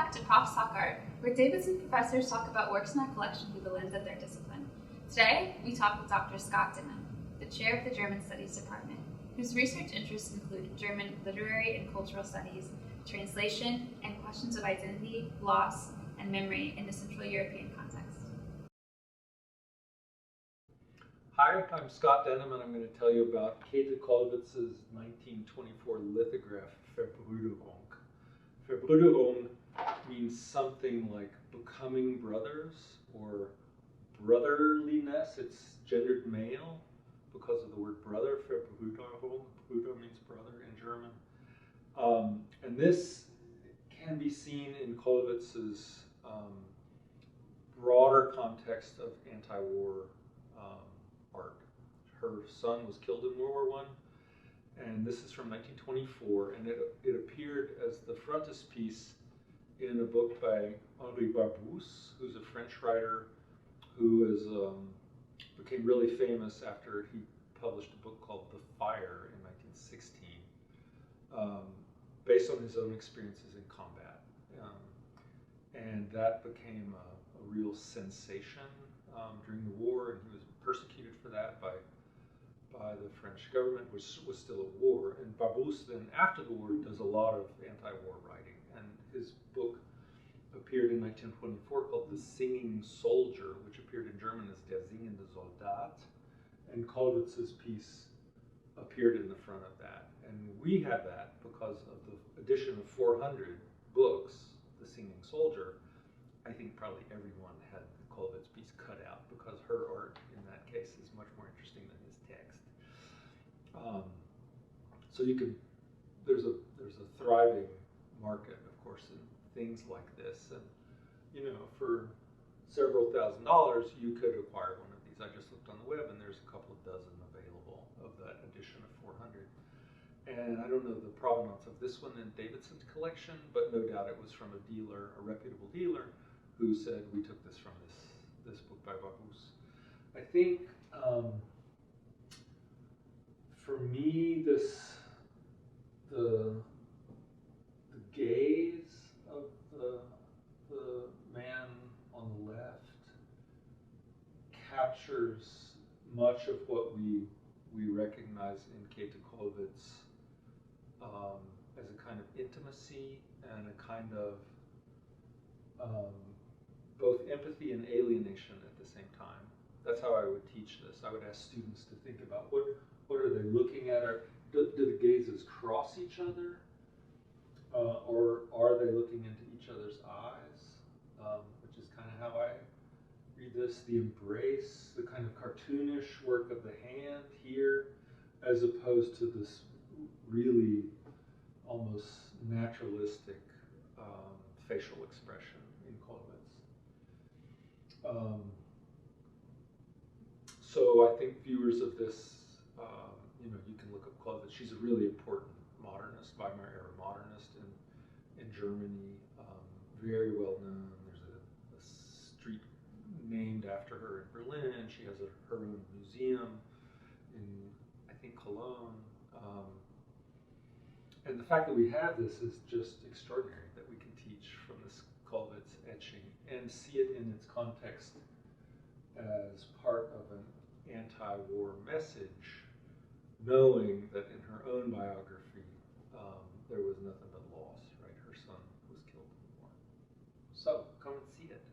back to Profs Talk Art, where Davidson professors talk about works in our collection through the lens of their discipline. Today, we talk with Dr. Scott Denham, the chair of the German Studies Department, whose research interests include German literary and cultural studies, translation, and questions of identity, loss, and memory in the Central European context. Hi, I'm Scott Denham, and I'm going to tell you about Käthe Kollwitz's 1924 lithograph, Verbrüderung. Verbrüderung means something like becoming brothers or brotherliness. It's gendered male because of the word brother. Verbrüderung. Bruder means brother in German. And this can be seen in Kollwitz's broader context of anti-war art. Her son was killed in World War I, and this is from 1924, and it appeared as the frontispiece in a book by Henri Barbusse, who's a French writer who became really famous after he published a book called The Fire in 1916, based on his own experiences in combat. And that became a real sensation during the war, and he was persecuted for that by the French government, which was still at war. And Barbusse then, after the war, does a lot of anti-war writing, and his book appeared in 1924 called The Singing Soldier, which appeared in German as Der singende Soldat, and Kollwitz's piece appeared in the front of that. And we had that because of the edition of 400 books, The Singing Soldier. I think probably everyone had the Kollwitz piece cut out because her art in that case is much more interesting than his text. So there's a thriving market, of course, in things like this, and for several $1,000s you could acquire one of these. I just looked on the web and there's a couple of dozen available of that edition of 400. And I don't know the provenance of this one in Davidson's collection, but no doubt it was from a dealer, a reputable dealer, who said we took this from this book by Barbusse. I think for me, the gaze of the man on the left captures much of what we recognize in Käthe Kollwitz as a kind of intimacy and a kind of both empathy and alienation at the same time. That's how I would teach this. I would ask students to think about what are they looking at, or do the gazes cross each other, or are they looking into each other's eyes, which is kind of how I read this. The embrace, the kind of cartoonish work of the hand here, as opposed to this really almost naturalistic facial expression in Kollwitz. So I think viewers of this, you can look up Kollwitz. She's a really important modernist, Weimar era modernist in Germany, very well known. There's a street named after her in Berlin. She has her own museum in, I think, Cologne. And the fact that we have this is just extraordinary, that we can teach from this Kollwitz etching and see it in its context as part of an anti-war message, knowing that in her own biography there was nothing but loss, right? Her son was killed in the war. So come and see it.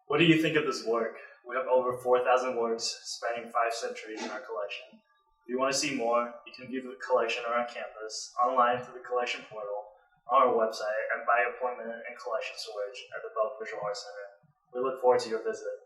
What do you think of this work? We have over 4,000 works spanning 5 centuries in our collection. If you want to see more, you can view the collection around campus, online through the collection portal, on our website, and by appointment and collection storage at the Belk Visual Arts Center. We look forward to your visit.